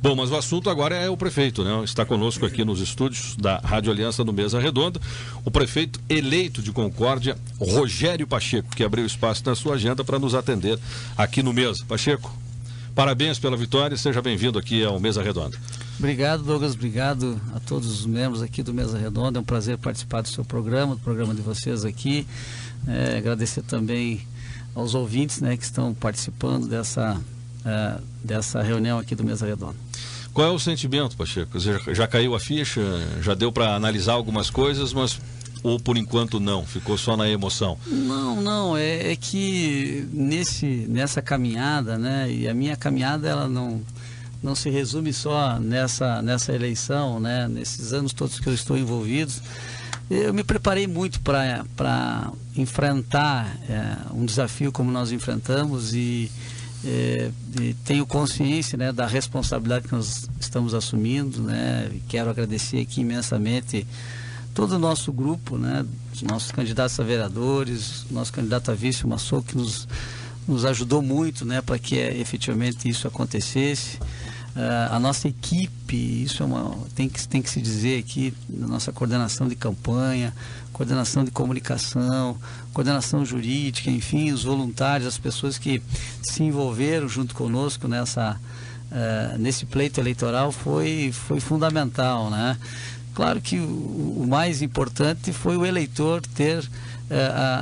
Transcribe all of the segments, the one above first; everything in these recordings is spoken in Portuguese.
Bom, mas o assunto agora é o prefeito, né? Está conosco aqui nos estúdios da Rádio Aliança no Mesa Redonda, o prefeito eleito de Concórdia, Rogério Pacheco, que abriu espaço na sua agenda para nos atender aqui no Mesa. Pacheco, parabéns pela vitória, seja bem-vindo aqui ao Mesa Redonda. Obrigado, Douglas, obrigado a todos os membros aqui do Mesa Redonda, é um prazer participar do seu programa, do programa de vocês aqui, agradecer também aos ouvintes, né, que estão participando dessa reunião aqui do Mesa Redonda. Qual é o sentimento, Pacheco? Já caiu a ficha, já deu para analisar algumas coisas, mas ou por enquanto não, ficou só na emoção? Não, é que nessa caminhada, né, e a minha caminhada ela não se resume só nessa eleição, né, nesses anos todos que eu estou envolvido. Eu me preparei muito para enfrentar um desafio como nós enfrentamos e tenho consciência, né, da responsabilidade que nós estamos assumindo, né. Quero agradecer aqui imensamente todo o nosso grupo, né, os nossos candidatos a vereadores, nosso candidato a vice, o Massou, que nos ajudou muito, né, para que efetivamente isso acontecesse. A nossa equipe, isso tem que se dizer aqui, a nossa coordenação de campanha, coordenação de comunicação, coordenação jurídica, enfim, os voluntários, as pessoas que se envolveram junto conosco nesse pleito eleitoral foi fundamental, né? Claro que o mais importante foi o eleitor ter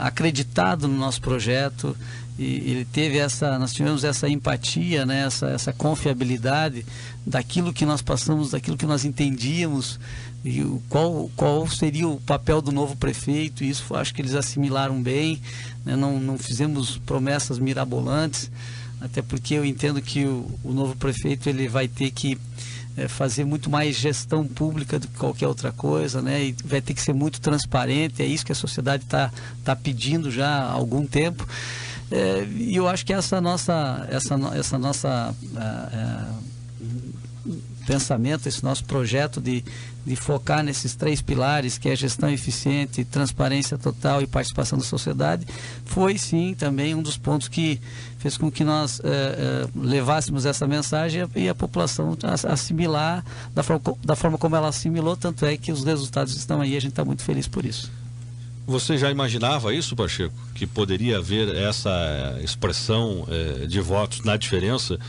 acreditado no nosso projeto. E ele teve nós tivemos essa empatia, né, essa confiabilidade daquilo que nós passamos, daquilo que nós entendíamos, e qual seria o papel do novo prefeito. E isso acho que eles assimilaram bem, né, não fizemos promessas mirabolantes, até porque eu entendo que o novo prefeito ele vai ter que fazer muito mais gestão pública do que qualquer outra coisa, né, e vai ter que ser muito transparente. É isso que a sociedade está pedindo já há algum tempo. E eu acho que essa nossa pensamento, esse nosso projeto de focar nesses 3 pilares, que é gestão eficiente, transparência total e participação da sociedade, foi sim também um dos pontos que fez com que nós levássemos essa mensagem e a população assimilar da forma como ela assimilou. Tanto é que os resultados estão aí, a gente está muito feliz por isso. Você já imaginava isso, Pacheco? Que poderia haver essa expressão de votos na diferença?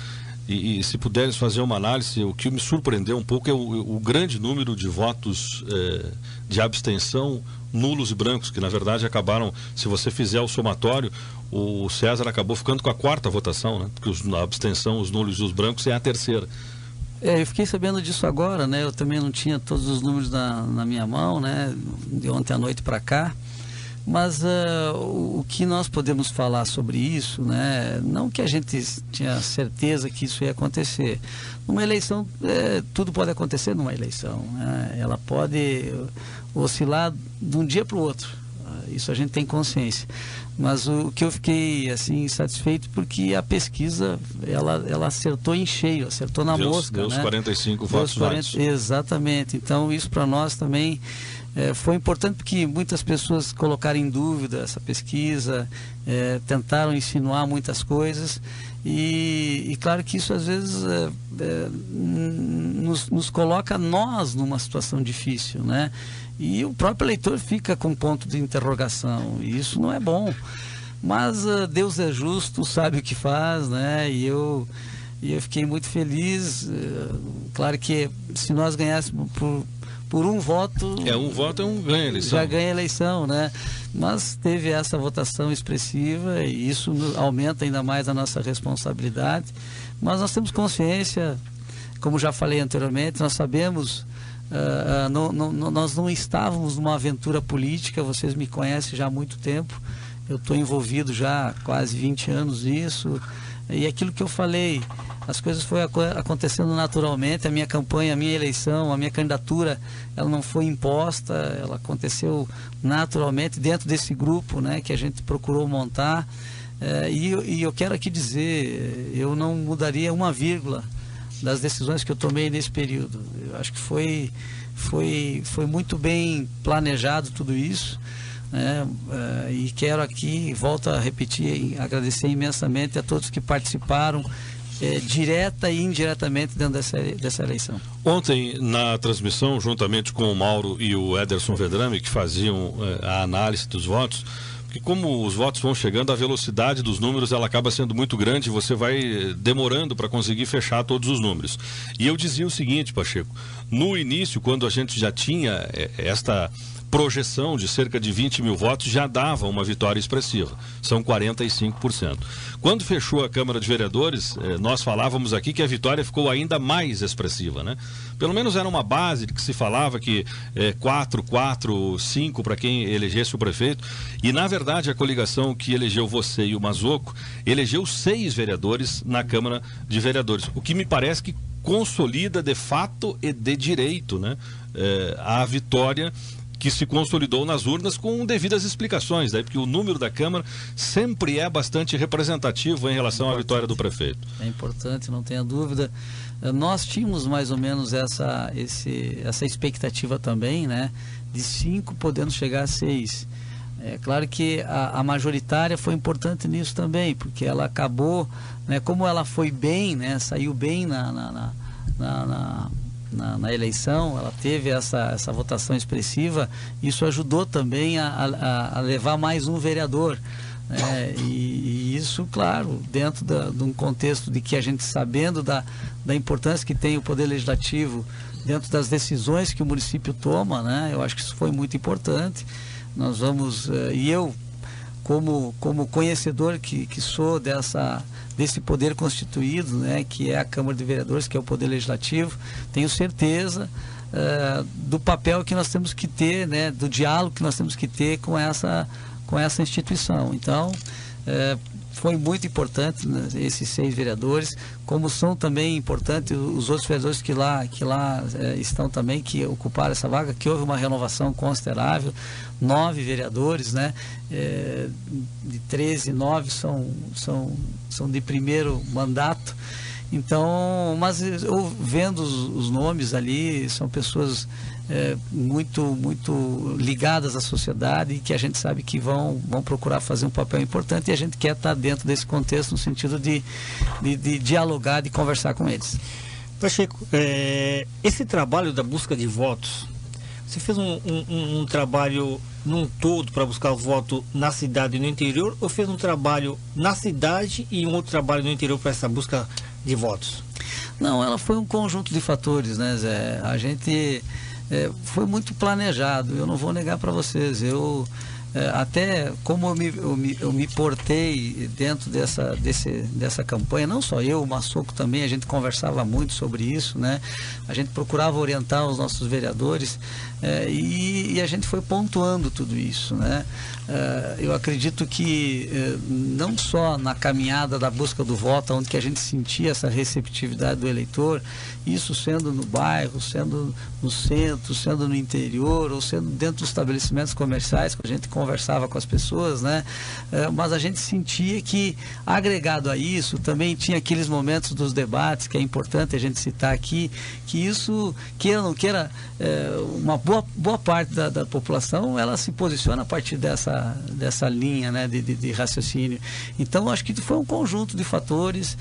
E se puderes fazer uma análise, o que me surpreendeu um pouco é o grande número de votos de abstenção nulos e brancos, que na verdade acabaram, se você fizer o somatório, o César acabou ficando com a 4ª votação, né? Porque a abstenção, os nulos e os brancos é a 3ª. Eu fiquei sabendo disso agora, né? Eu também não tinha todos os números na minha mão, né? De ontem à noite para cá. Mas o que nós podemos falar sobre isso, né? Não que a gente tinha certeza que isso ia acontecer. Numa eleição, tudo pode acontecer numa eleição, né? Ela pode oscilar de um dia para o outro. Isso a gente tem consciência. Mas o que eu fiquei assim satisfeito porque a pesquisa ela acertou em cheio, acertou na mosca, deu os 45 votos válidos. Exatamente. Então isso para nós também foi importante, porque muitas pessoas colocaram em dúvida essa pesquisa, tentaram insinuar muitas coisas e claro que isso às vezes nos coloca nós numa situação difícil, né? E o próprio eleitor fica com ponto de interrogação, e isso não é bom. Mas Deus é justo, sabe o que faz, né? E eu fiquei muito feliz. Claro que se nós ganhássemos por um voto... um voto ganha a eleição. Já ganha a eleição, né? Mas teve essa votação expressiva e isso aumenta ainda mais a nossa responsabilidade. Mas nós temos consciência, como já falei anteriormente, nós sabemos... nós não estávamos numa aventura política, vocês me conhecem já há muito tempo, eu estou envolvido já há quase 20 anos nisso, e aquilo que eu falei, as coisas foram acontecendo naturalmente. A minha campanha, a minha eleição, a minha candidatura, ela não foi imposta, ela aconteceu naturalmente dentro desse grupo, né, que a gente procurou montar, e eu quero aqui dizer, eu não mudaria uma vírgula das decisões que eu tomei nesse período. Eu acho que foi muito bem planejado tudo isso, né? E quero aqui, volto a repetir, agradecer imensamente a todos que participaram direta e indiretamente dentro dessa eleição. Ontem, na transmissão, juntamente com o Mauro e o Ederson Vedrame, que faziam a análise dos votos, porque como os votos vão chegando, a velocidade dos números ela acaba sendo muito grande, você vai demorando para conseguir fechar todos os números. E eu dizia o seguinte, Pacheco, no início, quando a gente já tinha esta projeção de cerca de 20 mil votos, já dava uma vitória expressiva, são 45%. Quando fechou a Câmara de Vereadores, nós falávamos aqui que a vitória ficou ainda mais expressiva, né? Pelo menos era uma base de que se falava que 4, 5 para quem elegesse o prefeito, e na verdade a coligação que elegeu você e o Mazocco, elegeu 6 vereadores na Câmara de Vereadores, o que me parece que consolida de fato e de direito, né? A vitória que se consolidou nas urnas com devidas explicações, porque o número da Câmara sempre é bastante representativo em relação à vitória do prefeito. É importante, não tenha dúvida. Nós tínhamos mais ou menos essa expectativa também, né, de 5 podendo chegar a 6. É claro que a majoritária foi importante nisso também, porque ela acabou, né, como ela foi bem, né, saiu bem na eleição, ela teve essa votação expressiva, isso ajudou também a levar mais um vereador, né? E isso, claro, dentro de um contexto de que a gente, sabendo da importância que tem o Poder Legislativo dentro das decisões que o município toma, né? Eu acho que isso foi muito importante. Nós vamos, e eu, como conhecedor que sou desse poder constituído, né, que é a Câmara de Vereadores, que é o Poder Legislativo, tenho certeza do papel que nós temos que ter, né, do diálogo que nós temos que ter com essa instituição. Então, foi muito importante, né, esses 6 vereadores, como são também importantes os outros vereadores que lá estão também, que ocuparam essa vaga, que houve uma renovação considerável, 9 vereadores, né, de 13, 9 são de primeiro mandato. Então, mas vendo os nomes ali, são pessoas muito ligadas à sociedade e que a gente sabe que vão procurar fazer um papel importante, e a gente quer estar dentro desse contexto no sentido de dialogar, de conversar com eles. Pacheco, esse trabalho da busca de votos, você fez um trabalho num todo para buscar o voto na cidade e no interior, ou fez um trabalho na cidade e um outro trabalho no interior para essa busca de votos? Não, ela foi um conjunto de fatores, né, Zé? A gente foi muito planejado, eu não vou negar para vocês. Até como eu me portei dentro dessa campanha, não só eu, o Mazocco também, a gente conversava muito sobre isso, né? A gente procurava orientar os nossos vereadores, e a gente foi pontuando tudo isso, né? Eu acredito que não só na caminhada da busca do voto, onde que a gente sentia essa receptividade do eleitor, isso sendo no bairro, sendo no centro, sendo no interior, ou sendo dentro dos estabelecimentos comerciais, que a gente conversava com as pessoas, né? Mas a gente sentia que, agregado a isso, também tinha aqueles momentos dos debates, que é importante a gente citar aqui, que isso, queira ou não queira, uma boa parte da população, ela se posiciona a partir dessa linha, né, de raciocínio. Então, acho que foi um conjunto de fatores.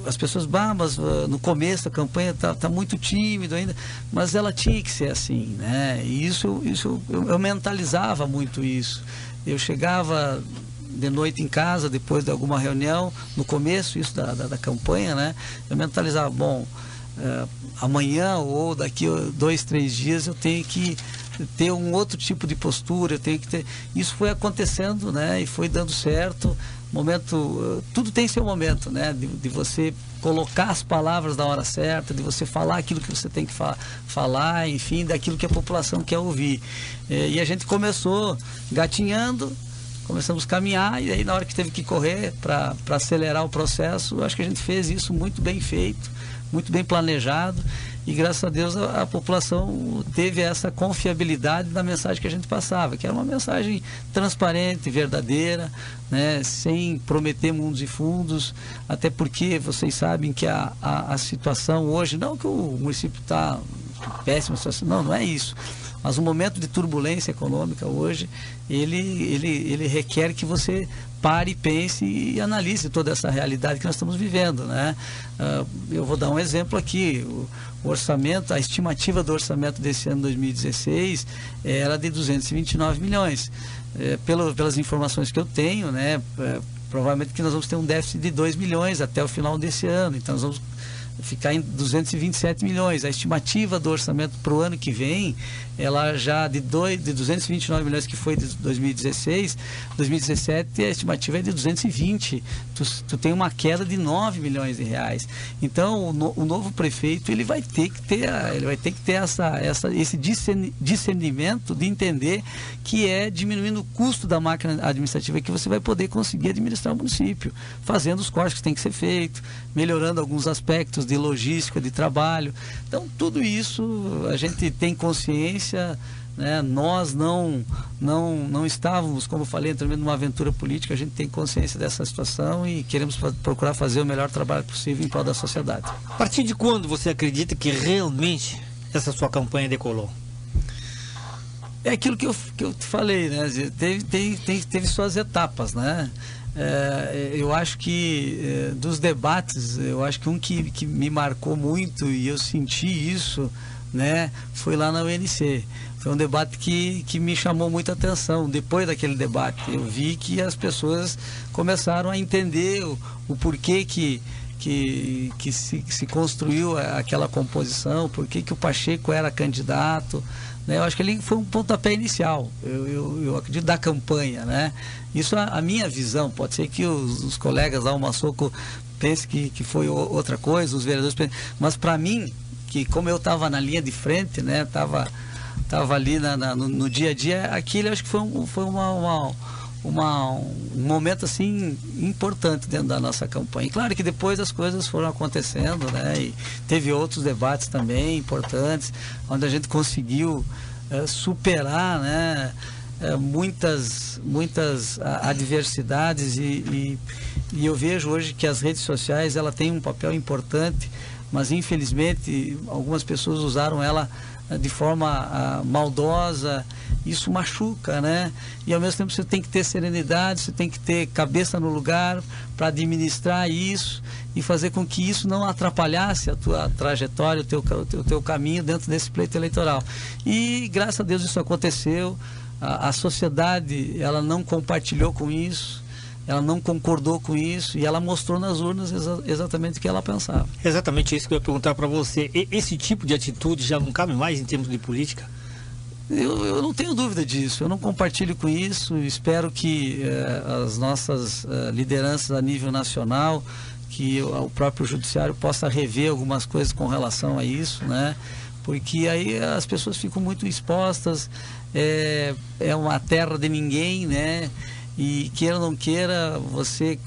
As pessoas, mas no começo da campanha tá muito tímido ainda, mas ela tinha que ser assim, né? E isso eu mentalizava muito isso. Eu chegava de noite em casa, depois de alguma reunião, no começo isso da campanha, né? Eu mentalizava, amanhã ou daqui 2, 3 dias eu tenho que ter um outro tipo de postura, eu tenho que ter... Isso foi acontecendo, né? E foi dando certo. Tudo tem seu momento, né? De você colocar as palavras na hora certa, de você falar aquilo que você tem que falar, enfim, daquilo que a população quer ouvir. E a gente começou gatinhando, começamos a caminhar, e aí na hora que teve que correr para acelerar o processo, acho que a gente fez isso muito bem feito, muito bem planejado, e graças a Deus a população teve essa confiabilidade da mensagem que a gente passava, que era uma mensagem transparente, verdadeira, né, sem prometer mundos e fundos, até porque vocês sabem que a situação hoje, não que o município está péssima situação, não é isso, Mas o momento de turbulência econômica hoje, ele requer que você pare, pense e analise toda essa realidade que nós estamos vivendo, né? Eu vou dar um exemplo aqui. O orçamento, a estimativa do orçamento desse ano 2016 era de 229 milhões. Pelas informações que eu tenho, né? Provavelmente que nós vamos ter um déficit de 2 milhões até o final desse ano. Então nós vamos ficar em 227 milhões. A estimativa do orçamento para o ano que vem, ela já de 229 milhões que foi de 2016, 2017 a estimativa é de 220. Tu tem uma queda de 9 milhões de reais. Então o novo prefeito ele vai ter que ter esse discernimento de entender que é diminuindo o custo da máquina administrativa que você vai poder conseguir administrar o município, fazendo os cortes que tem que ser feito, melhorando alguns aspectos de logística, de trabalho. Então tudo isso a gente tem consciência, né? Nós não estávamos, como eu falei, entrando numa aventura política. A gente tem consciência dessa situação e queremos procurar fazer o melhor trabalho possível em prol da sociedade. A partir de quando você acredita que realmente essa sua campanha decolou? É aquilo que eu te falei, né? Teve suas etapas, né? Eu acho que dos debates, eu acho que um que me marcou muito e eu senti isso, né, foi lá na UNC. Foi um debate que me chamou muita atenção. Depois daquele debate, eu vi que as pessoas começaram a entender o porquê que se construiu aquela composição, porquê que o Pacheco era candidato, né? Eu acho que ele foi um pontapé inicial, eu acredito, da campanha, né? Isso a minha visão. Pode ser que os colegas lá, o Massoco, pensem que foi outra coisa, os vereadores pensem, mas para mim, que como eu estava na linha de frente, né? Estava ali no dia a dia, aquilo eu acho que foi um momento assim importante dentro da nossa campanha. E claro que depois as coisas foram acontecendo, né? E teve outros debates também importantes, onde a gente conseguiu superar, né? Muitas adversidades e eu vejo hoje que as redes sociais ela tem um papel importante, mas infelizmente algumas pessoas usaram ela de forma maldosa. Isso machuca, né? E ao mesmo tempo você tem que ter serenidade, você tem que ter cabeça no lugar para administrar isso e fazer com que isso não atrapalhasse a tua trajetória, o teu caminho dentro desse pleito eleitoral. E graças a Deus isso aconteceu. A sociedade ela não compartilhou com isso, ela não concordou com isso e ela mostrou nas urnas exatamente o que ela pensava. Exatamente isso que eu ia perguntar para você. Esse tipo de atitude já não cabe mais em termos de política? Eu não tenho dúvida disso, eu não compartilho com isso. Espero que as nossas lideranças a nível nacional, que o próprio judiciário possa rever algumas coisas com relação a isso, né? Porque aí as pessoas ficam muito expostas, é uma terra de ninguém, né? E queira ou não queira, você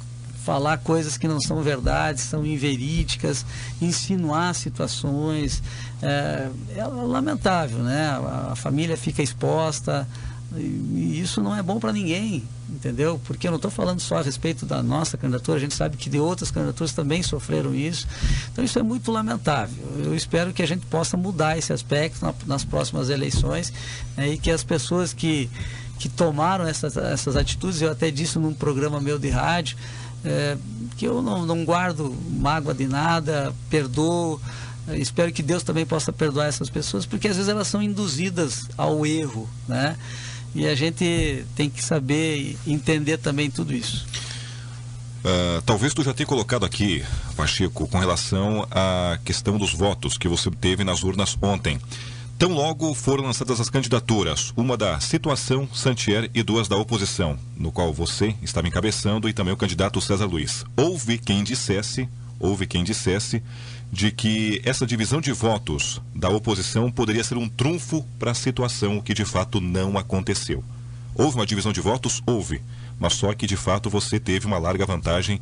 falar coisas que não são verdades, são inverídicas, insinuar situações, é lamentável, né? A família fica exposta e isso não é bom para ninguém, entendeu? Porque eu não estou falando só a respeito da nossa candidatura, a gente sabe que de outras candidaturas também sofreram isso, então isso é muito lamentável. Eu espero que a gente possa mudar esse aspecto nas próximas eleições, né? E que as pessoas que tomaram essas atitudes, eu até disse num programa meu de rádio, que eu não guardo mágoa de nada, perdoo, espero que Deus também possa perdoar essas pessoas, porque às vezes elas são induzidas ao erro, né? E a gente tem que saber entender também tudo isso. Talvez tu já tenha colocado aqui, Pacheco, com relação à questão dos votos que você teve nas urnas ontem. Tão logo foram lançadas as candidaturas, uma da Situação Santier e duas da oposição, no qual você estava encabeçando e também o candidato César Luiz. Houve quem dissesse de que essa divisão de votos da oposição poderia ser um trunfo para a situação, o que de fato não aconteceu. Houve uma divisão de votos? Houve. Mas só que de fato você teve uma larga vantagem,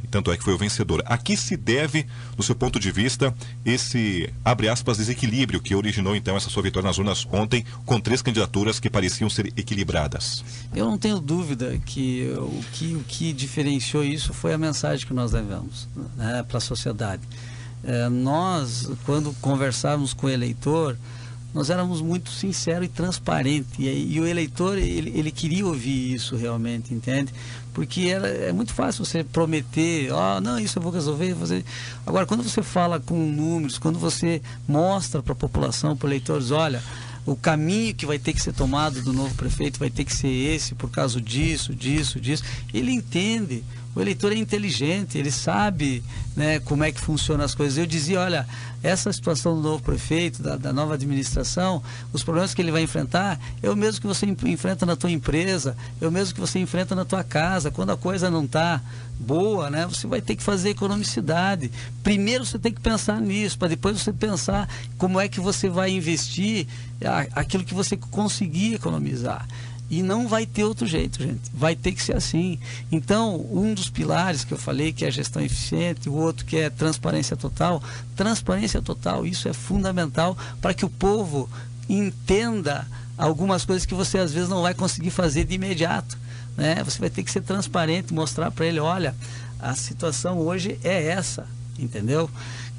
tanto é que foi o vencedor. A que se deve, do seu ponto de vista, esse, abre aspas, desequilíbrio que originou então essa sua vitória nas urnas ontem, com 3 candidaturas que pareciam ser equilibradas? Eu não tenho dúvida que o que diferenciou isso foi a mensagem que nós levamos, né, para a sociedade. Nós, quando conversávamos com o eleitor, nós éramos muito sinceros e transparentes. E o eleitor, ele queria ouvir isso realmente, entende? Porque é muito fácil você prometer, não, isso eu vou resolver, fazer. Agora, quando você fala com números, quando você mostra para a população, para os eleitores, olha, o caminho que vai ter que ser tomado do novo prefeito vai ter que ser esse, por causa disso, ele entende. O eleitor é inteligente, ele sabe, né, como é que funcionam as coisas. Eu dizia, olha, essa situação do novo prefeito, da nova administração, os problemas que ele vai enfrentar, é o mesmo que você enfrenta na tua empresa, é o mesmo que você enfrenta na tua casa. Quando a coisa não está boa, né, você vai ter que fazer economicidade. Primeiro você tem que pensar nisso, para depois você pensar como é que você vai investir aquilo que você conseguir economizar. E não vai ter outro jeito, gente. Vai ter que ser assim. Então, um dos pilares que eu falei, que é a gestão eficiente, o outro que é transparência total. Transparência total, isso é fundamental para que o povo entenda algumas coisas que você às vezes não vai conseguir fazer de imediato, né? Você vai ter que ser transparente, mostrar para ele, olha, a situação hoje é essa, entendeu?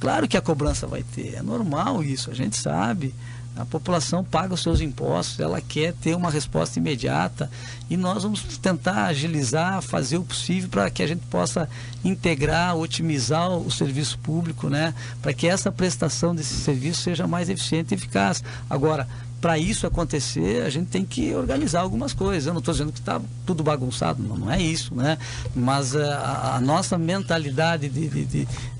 Claro que a cobrança vai ter, é normal isso, a gente sabe. A população paga os seus impostos, ela quer ter uma resposta imediata e nós vamos tentar agilizar, fazer o possível para que a gente possa integrar, otimizar o serviço público, né? Para que essa prestação desse serviço seja mais eficiente e eficaz. Agora, para isso acontecer, a gente tem que organizar algumas coisas. Eu não estou dizendo que está tudo bagunçado, não é isso, né? Mas a nossa mentalidade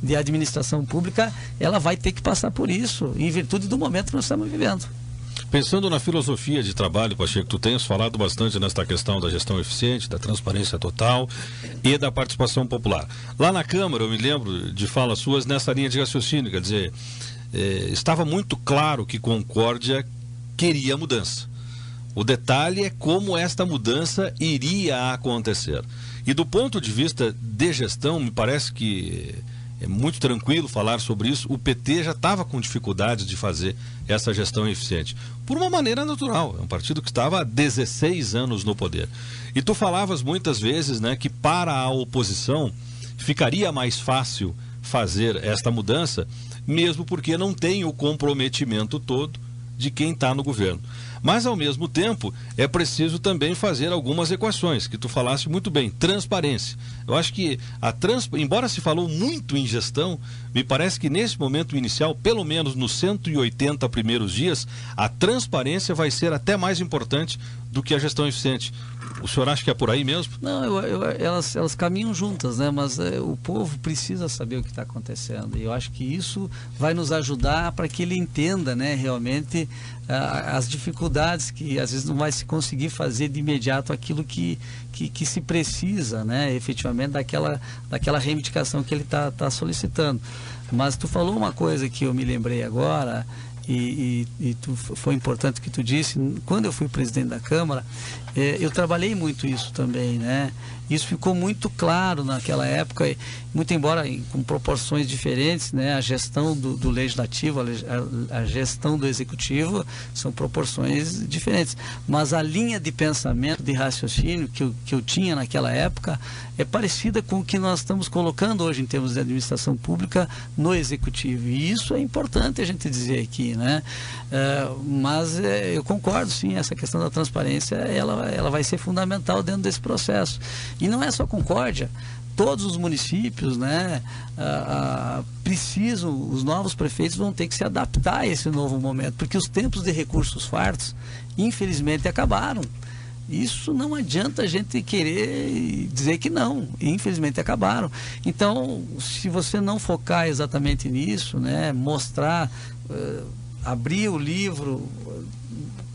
de administração pública, ela vai ter que passar por isso, em virtude do momento que nós estamos vivendo. Pensando na filosofia de trabalho, Pacheco, tu tens falado bastante nesta questão da gestão eficiente, da transparência total e da participação popular. Lá na Câmara, eu me lembro de falas suas nessa linha de raciocínio, quer dizer, estava muito claro que Concórdia queria mudança. O detalhe é como esta mudança iria acontecer. E do ponto de vista de gestão, me parece que é muito tranquilo falar sobre isso. O PT já estava com dificuldades de fazer essa gestão eficiente. Por uma maneira natural. É um partido que estava há 16 anos no poder. E tu falavas muitas vezes, né, que para a oposição ficaria mais fácil fazer esta mudança, mesmo porque não tem o comprometimento todo de quem está no governo. Mas, ao mesmo tempo, é preciso também fazer algumas equações, que tu falaste muito bem. Transparência. Eu acho que, embora se falou muito em gestão, me parece que nesse momento inicial, pelo menos nos 180 primeiros dias, a transparência vai ser até mais importante do que a gestão eficiente. O senhor acha que é por aí mesmo? Não, elas caminham juntas, né? Mas o povo precisa saber o que está acontecendo. E eu acho que isso vai nos ajudar para que ele entenda, né, realmente as dificuldades que às vezes não vai se conseguir fazer de imediato aquilo que se precisa, né, efetivamente daquela reivindicação que ele está solicitando. Mas tu falou uma coisa que eu me lembrei agora, e foi importante que tu disse. Quando eu fui presidente da Câmara, eu trabalhei muito isso também, né? Isso ficou muito claro naquela época, muito embora com proporções diferentes, né? A gestão do legislativo, a gestão do executivo são proporções diferentes, mas a linha de pensamento, de raciocínio que eu tinha naquela época é parecida com o que nós estamos colocando hoje em termos de administração pública no executivo, e isso é importante a gente dizer aqui, né? Mas eu concordo, sim, essa questão da transparência, ela vai ser fundamental dentro desse processo. E não é só Concórdia, todos os municípios, né, precisam, os novos prefeitos vão ter que se adaptar a esse novo momento, porque os tempos de recursos fartos, infelizmente, acabaram. Isso não adianta a gente querer dizer que não, infelizmente acabaram. Então, se você não focar exatamente nisso, né, mostrar, abrir o livro,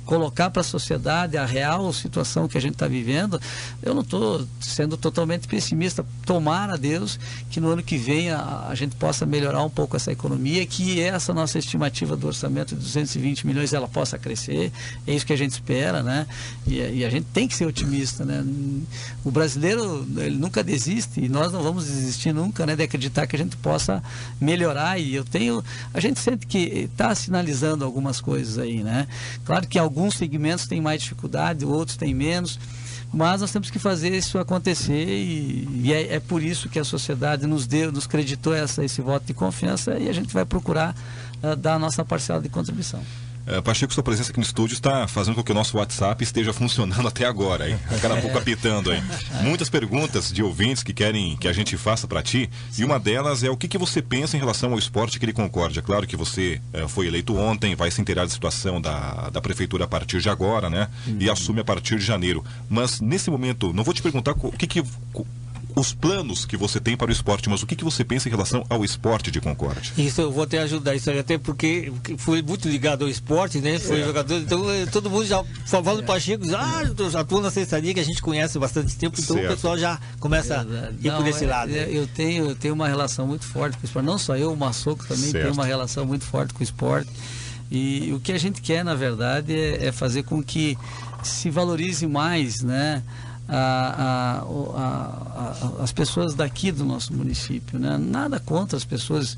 colocar para a sociedade a real situação que a gente está vivendo, eu não estou sendo totalmente pessimista. Tomara a Deus que no ano que vem a gente possa melhorar um pouco essa economia, que essa nossa estimativa do orçamento de 220 milhões ela possa crescer, é isso que a gente espera, né? E a gente tem que ser otimista, né? O brasileiro, ele nunca desiste, e nós não vamos desistir nunca, né, de acreditar que a gente possa melhorar. E a gente sente que está sinalizando algumas coisas aí, né? Claro que alguns segmentos têm mais dificuldade, outros têm menos, mas nós temos que fazer isso acontecer, e é por isso que a sociedade nos creditou esse voto de confiança, e a gente vai procurar dar a nossa parcela de contribuição. Pacheco, sua presença aqui no estúdio está fazendo com que o nosso WhatsApp esteja funcionando até agora, hein? Daqui a pouco apitando, hein? Muitas perguntas de ouvintes que querem que a gente faça para ti, e uma delas é o que você pensa em relação ao Esporte Querer Concórdia. Claro que você foi eleito ontem, vai se inteirar da situação da prefeitura a partir de agora, né? E assume a partir de janeiro. Mas nesse momento, não vou te perguntar os planos que você tem para o esporte, mas o que você pensa em relação ao Esporte de Concórdia? Isso eu vou até ajudar, isso aí, até porque fui muito ligado ao esporte, né? Fui jogador, então todo mundo já falando Pacheco, eu já estou na Cestaria, que a gente conhece há bastante tempo, então o pessoal já começa a ir por esse lado. Eu tenho uma relação muito forte com o esporte, não só eu, o Massoco também tem uma relação muito forte com o esporte. E o que a gente quer, na verdade, é fazer com que se valorize mais, né? As pessoas daqui do nosso município, né? Nada contra as pessoas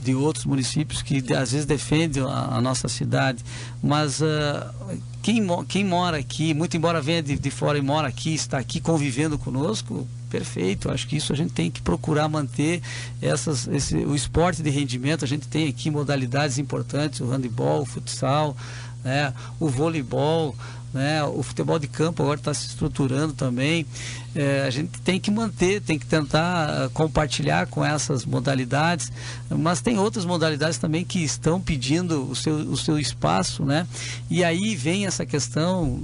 de outros municípios que às vezes defendem a nossa cidade, mas quem mora aqui, muito embora venha de fora e mora aqui, está aqui convivendo conosco, perfeito. Acho que isso a gente tem que procurar manter o esporte de rendimento. A gente tem aqui modalidades importantes, o handebol, o futsal, né? O voleibol, né? O futebol de campo agora está se estruturando também. A gente tem que manter, tem que tentar compartilhar com essas modalidades, mas tem outras modalidades também que estão pedindo o seu espaço, né? E aí vem essa questão,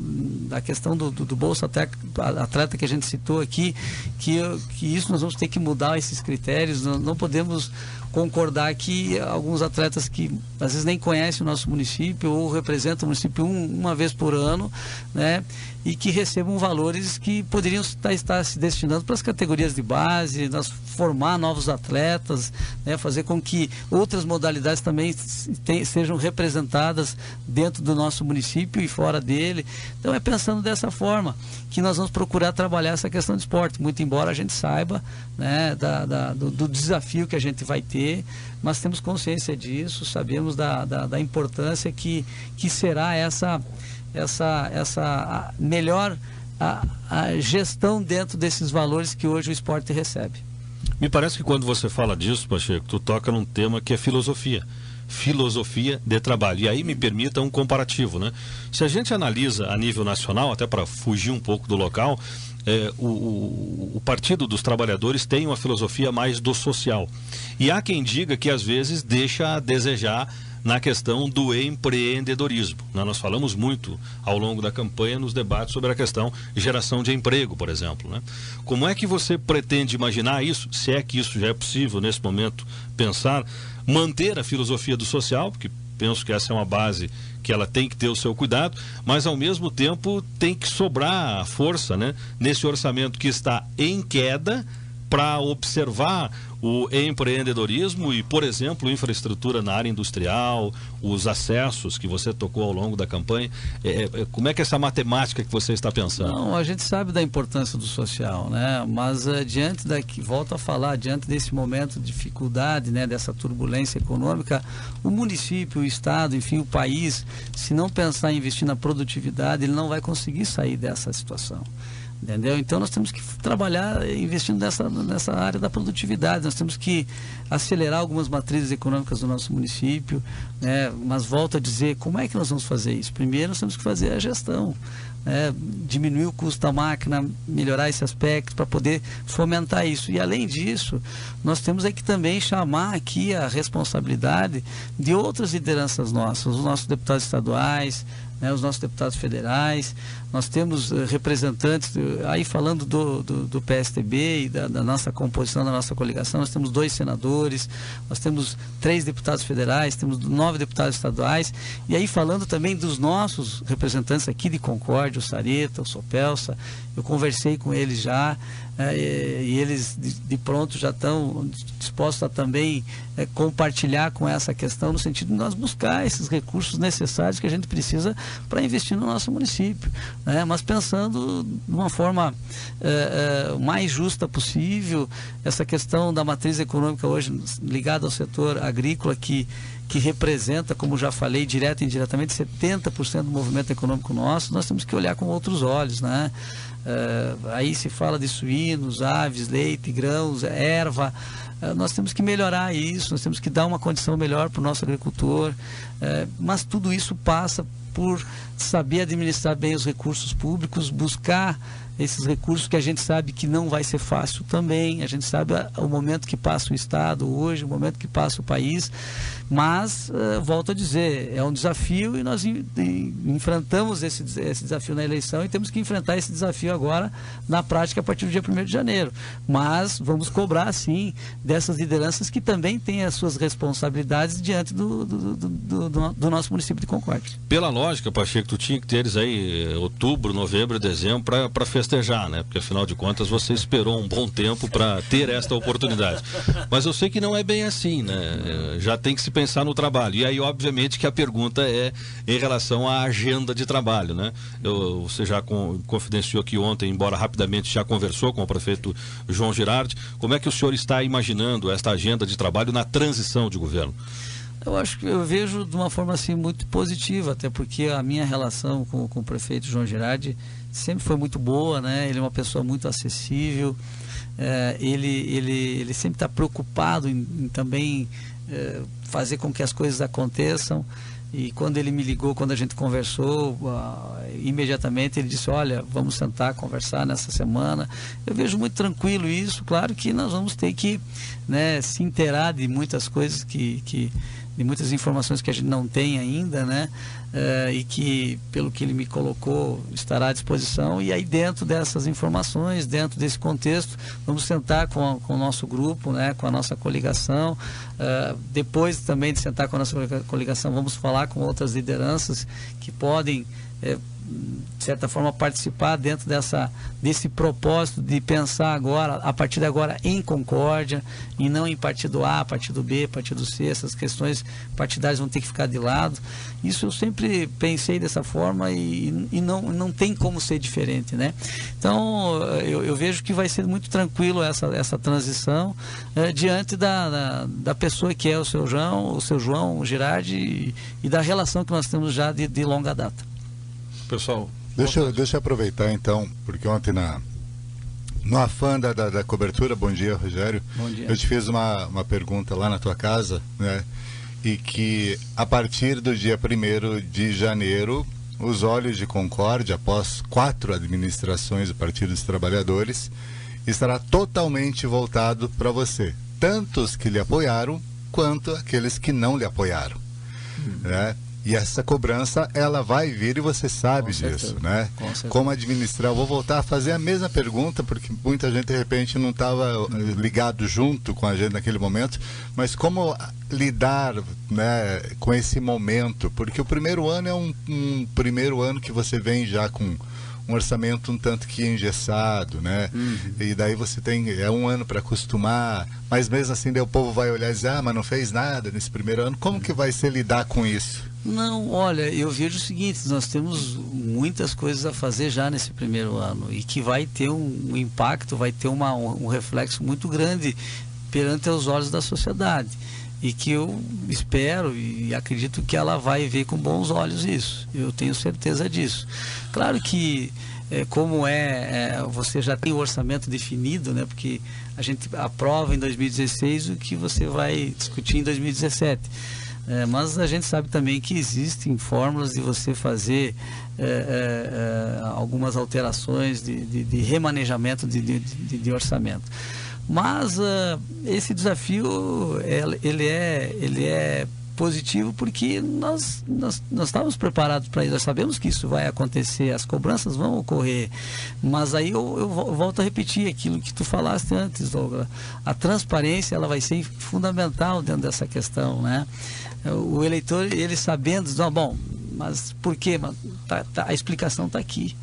a questão do Bolsa Atleta que a gente citou aqui, que isso nós vamos ter que mudar esses critérios. Não podemos concordar que alguns atletas que às vezes nem conhecem o nosso município ou representam o município uma vez por ano, né? E que recebam valores que poderiam estar se destinando para as categorias de base, nós formar novos atletas, né? Fazer com que outras modalidades também sejam representadas dentro do nosso município e fora dele. Então é pensando dessa forma que nós vamos procurar trabalhar essa questão de esporte, muito embora a gente saiba, né, do desafio que a gente vai ter, mas temos consciência disso, sabemos da importância que será essa melhor a gestão dentro desses valores que hoje o esporte recebe. Me parece que quando você fala disso, Pacheco, tu toca num tema que é filosofia de trabalho. E aí me permita um comparativo, né? Se a gente analisa a nível nacional, até para fugir um pouco do local, o Partido dos Trabalhadores tem uma filosofia mais do social. E há quem diga que às vezes deixa a desejar na questão do empreendedorismo. Nós falamos muito ao longo da campanha nos debates sobre a questão de geração de emprego, por exemplo, né? Como é que você pretende imaginar isso, se é que isso já é possível nesse momento pensar, manter a filosofia do social, porque penso que essa é uma base que ela tem que ter o seu cuidado, mas ao mesmo tempo tem que sobrar força, né, nesse orçamento que está em queda, para observar o empreendedorismo e, por exemplo, infraestrutura na área industrial, os acessos que você tocou ao longo da campanha. Como é que é essa matemática que você está pensando? Não, a gente sabe da importância do social, né? Mas volto a falar, diante desse momento de dificuldade, né, dessa turbulência econômica, o município, o estado, enfim, o país, se não pensar em investir na produtividade, ele não vai conseguir sair dessa situação. Entendeu? Então nós temos que trabalhar investindo nessa área da produtividade, nós temos que acelerar algumas matrizes econômicas do nosso município, né? Mas volto a dizer, como é que nós vamos fazer isso? Primeiro nós temos que fazer a gestão, né? Diminuir o custo da máquina, melhorar esse aspecto para poder fomentar isso. E além disso, nós temos que também chamar aqui a responsabilidade de outras lideranças nossas, os nossos deputados estaduais, né, os nossos deputados federais. Nós temos representantes, aí falando do PSTB e da nossa composição, da nossa coligação, nós temos 2 senadores, nós temos 3 deputados federais, temos 9 deputados estaduais, e aí falando também dos nossos representantes aqui de Concórdia, o Sareta, o Sopelsa, eu conversei com eles já, e eles de pronto já estão dispostos a também compartilhar com essa questão, no sentido de nós buscar esses recursos necessários que a gente precisa para investir no nosso município, né? Mas pensando de uma forma mais justa possível. Essa questão da matriz econômica hoje ligada ao setor agrícola que representa, como já falei, direto e indiretamente 70% do movimento econômico nosso, nós temos que olhar com outros olhos, né? Aí se fala de suínos, aves, leite, grãos, erva, nós temos que melhorar isso, nós temos que dar uma condição melhor para o nosso agricultor, mas tudo isso passa por saber administrar bem os recursos públicos, buscar esses recursos que a gente sabe que não vai ser fácil também, a gente sabe o momento que passa o Estado hoje, o momento que passa o país, mas, volto a dizer, é um desafio e nós enfrentamos esse desafio na eleição e temos que enfrentar esse desafio agora na prática a partir do dia 1º de janeiro. Mas vamos cobrar, sim, dessas lideranças que também têm as suas responsabilidades diante do nosso município de Concórdia. Pela lógica, Pacheco, tu tinha que ter eles aí outubro, novembro, dezembro para festejar, né? Porque afinal de contas você esperou um bom tempo para ter esta oportunidade. Mas eu sei que não é bem assim, né? Já tem que se pensar no trabalho. E aí, obviamente, que a pergunta é em relação à agenda de trabalho, né? Você já confidenciou aqui ontem, embora rapidamente já conversou com o prefeito João Girardi. Como é que o senhor está imaginando esta agenda de trabalho na transição de governo? Eu vejo de uma forma assim muito positiva, até porque a minha relação com o prefeito João Girardi sempre foi muito boa, né? Ele é uma pessoa muito acessível, ele sempre está preocupado em também fazer com que as coisas aconteçam. E quando ele me ligou, quando a gente conversou, imediatamente ele disse: olha, vamos sentar, conversar nessa semana. Eu vejo muito tranquilo isso. Claro que nós vamos ter que, né, se inteirar de muitas coisas de muitas informações que a gente não tem ainda, né? E que, pelo que ele me colocou, estará à disposição. E aí, dentro dessas informações, dentro desse contexto, vamos sentar com o nosso grupo, né, com a nossa coligação. Depois também de sentar com a nossa coligação, vamos falar com outras lideranças que podem, de certa forma, participar dentro desse propósito de pensar agora, a partir de agora, em Concórdia, e não em partido A, partido B, partido C. Essas questões partidárias vão ter que ficar de lado. Isso eu sempre pensei dessa forma e não tem como ser diferente, né? Então, eu vejo que vai ser muito tranquilo essa transição diante da pessoa que é o seu João Girardi e da relação que nós temos já de longa data. Pessoal, deixa eu aproveitar então, porque ontem no afã da cobertura, bom dia, Rogério, bom dia. Eu te fiz uma pergunta lá na tua casa, né? E que a partir do dia 1º de janeiro, os olhos de Concórdia, após 4 administrações do Partido dos Trabalhadores, estará totalmente voltado para você, tanto os que lhe apoiaram quanto aqueles que não lhe apoiaram, né? E essa cobrança, ela vai vir e você sabe disso, né? Como administrar. Eu vou voltar a fazer a mesma pergunta, porque muita gente, de repente, não estava ligado junto com a gente naquele momento, mas como lidar, né, com esse momento? Porque o primeiro ano é um primeiro ano que você vem já com um orçamento um tanto que engessado, né? E daí você tem um ano para acostumar, mas mesmo assim daí o povo vai olhar e dizer: mas não fez nada nesse primeiro ano. Como que vai ser lidar com isso? Não, olha, eu vejo o seguinte: nós temos muitas coisas a fazer já nesse primeiro ano e que vai ter um impacto, vai ter um reflexo muito grande perante os olhos da sociedade. E que eu espero e acredito que ela vai ver com bons olhos isso. Eu tenho certeza disso. Claro que, você já tem o orçamento definido, né? Porque a gente aprova em 2016 o que você vai discutir em 2017. Mas a gente sabe também que existem fórmulas de você fazer algumas alterações de remanejamento de orçamento. Mas esse desafio ele é positivo porque nós estávamos preparados para isso. Nós sabemos que isso vai acontecer, as cobranças vão ocorrer. Mas aí eu volto a repetir aquilo que tu falaste antes, Douglas. A transparência, ela vai ser fundamental dentro dessa questão, né? O eleitor, ele sabendo, bom, mas por quê? A explicação está aqui.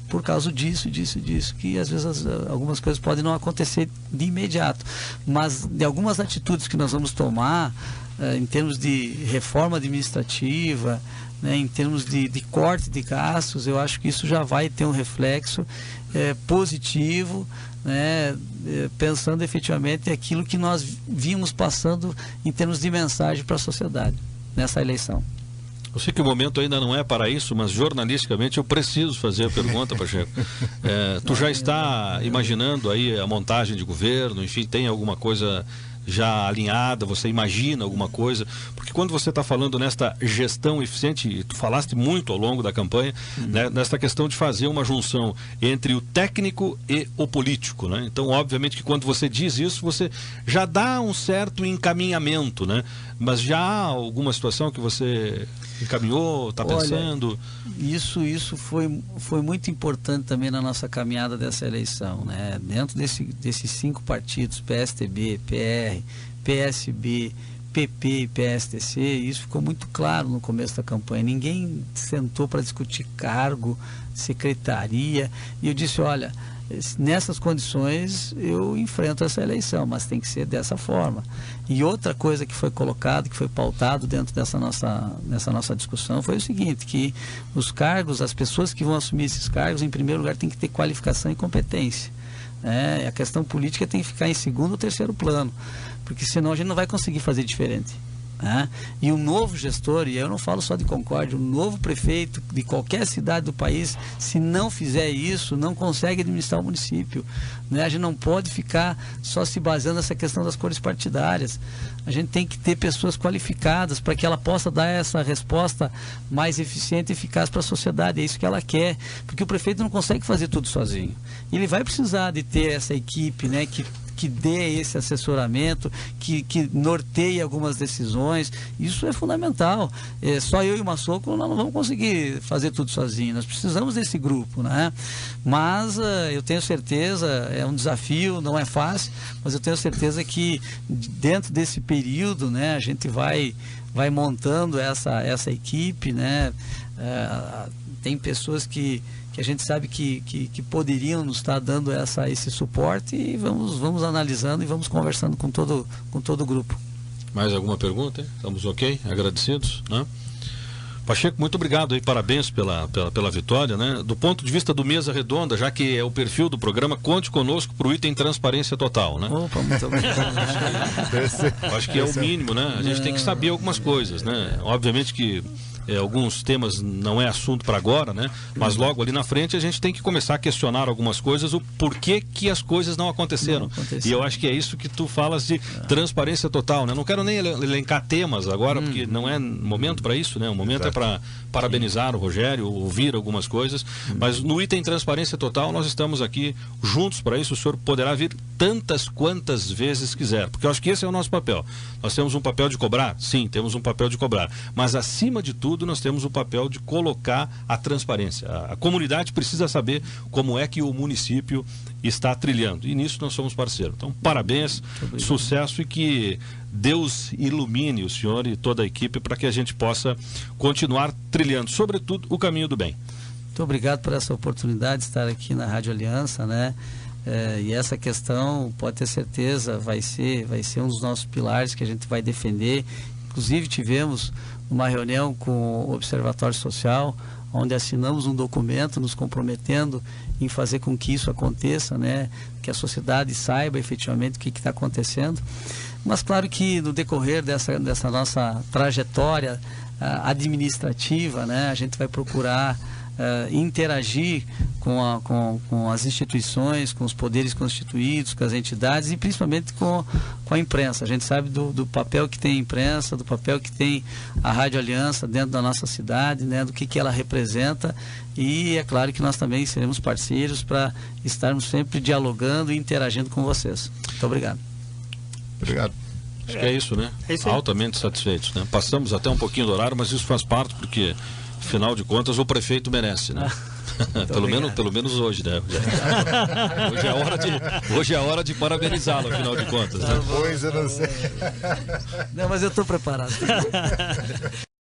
Por causa disso, que às vezes algumas coisas podem não acontecer de imediato, mas de algumas atitudes que nós vamos tomar em termos de reforma administrativa, né, em termos de corte de gastos, eu acho que isso já vai ter um reflexo positivo, né, pensando efetivamente aquilo que nós vimos passando em termos de mensagem para a sociedade nessa eleição. Eu sei que o momento ainda não é para isso, mas jornalisticamente eu preciso fazer a pergunta, Pacheco. Tu já está imaginando aí a montagem de governo, enfim, tem alguma coisa já alinhada, você imagina alguma coisa? Porque quando você está falando nesta gestão eficiente, e tu falaste muito ao longo da campanha, né, nesta questão de fazer uma junção entre o técnico e o político, né? Então, obviamente que quando você diz isso, você já dá um certo encaminhamento, né? Mas já há alguma situação que você encaminhou, está pensando? Isso foi muito importante também na nossa caminhada dessa eleição, né? Dentro desses 5 partidos, PSTB, PR, PSB, PP e PSTC, isso ficou muito claro no começo da campanha. Ninguém sentou para discutir cargo, secretaria, e eu disse, olha, nessas condições eu enfrento essa eleição, mas tem que ser dessa forma. E outra coisa que foi colocado, que foi pautado dentro dessa nossa discussão foi o seguinte, que os cargos, as pessoas que vão assumir esses cargos, em primeiro lugar tem que ter qualificação e competência. A questão política tem que ficar em segundo ou terceiro plano, porque senão a gente não vai conseguir fazer diferente. E o novo gestor, e eu não falo só de Concórdia, o novo prefeito de qualquer cidade do país, se não fizer isso, não consegue administrar o município, né? A gente não pode ficar só se baseando nessa questão das cores partidárias. A gente tem que ter pessoas qualificadas para que ela possa dar essa resposta mais eficiente e eficaz para a sociedade. É isso que ela quer, porque o prefeito não consegue fazer tudo sozinho. Ele vai precisar de ter essa equipe, né, que dê esse assessoramento, que norteie algumas decisões. Isso é fundamental. Só eu e o Massoco nós não vamos conseguir fazer tudo sozinho. Nós precisamos desse grupo, né? Mas eu tenho certeza, é um desafio, não é fácil, mas eu tenho certeza que dentro desse período, né, a gente vai montando essa equipe, né? Tem pessoas que a gente sabe que poderiam nos estar dando esse suporte, e vamos analisando e vamos conversando com todo o grupo. Mais alguma pergunta? Estamos ok? Agradecidos, né? Pacheco, muito obrigado e parabéns pela vitória, né? Do ponto de vista do Mesa Redonda, já que é o perfil do programa, conte conosco para o item Transparência Total, né? Opa, muito obrigado. Acho que é o mínimo, né? A gente tem que saber algumas coisas, né? Obviamente que alguns temas não é assunto para agora, né? Mas logo ali na frente a gente tem que começar a questionar algumas coisas, o porquê que as coisas não aconteceram. E eu acho que é isso que tu falas de transparência total, né? Não quero nem elencar temas agora, porque não é momento para isso, né? O momento é para parabenizar o Rogério, ouvir algumas coisas, mas no item transparência total nós estamos aqui juntos para isso. O senhor poderá vir tantas quantas vezes quiser, porque eu acho que esse é o nosso papel. Nós temos um papel de cobrar? Sim, temos um papel de cobrar, mas acima de tudo nós temos o papel de colocar a transparência. A comunidade precisa saber como é que o município está trilhando, e nisso nós somos parceiros. Então, parabéns, sucesso, e que Deus ilumine o senhor e toda a equipe para que a gente possa continuar trilhando, sobretudo, o caminho do bem. Muito obrigado por essa oportunidade de estar aqui na Rádio Aliança, né? E essa questão, pode ter certeza, vai ser um dos nossos pilares que a gente vai defender. Inclusive tivemos uma reunião com o Observatório Social, onde assinamos um documento nos comprometendo em fazer com que isso aconteça, né? Que a sociedade saiba efetivamente o que está acontecendo. Mas claro que no decorrer dessa nossa trajetória administrativa, né, a gente vai procurar interagir com as instituições, com os poderes constituídos, com as entidades e principalmente com a imprensa. A gente sabe do papel que tem a imprensa, do papel que tem a Rádio Aliança dentro da nossa cidade, né, do que ela representa, e é claro que nós também seremos parceiros para estarmos sempre dialogando e interagindo com vocês. Muito obrigado. Obrigado. Acho que é isso, né? É isso aí. Altamente satisfeitos, né? Passamos até um pouquinho do horário, mas isso faz parte, porque afinal de contas o prefeito merece, né? pelo menos hoje, né? Hoje é hora de parabenizá-lo, afinal de contas, né? Pois eu não sei. Não, mas eu estou preparado.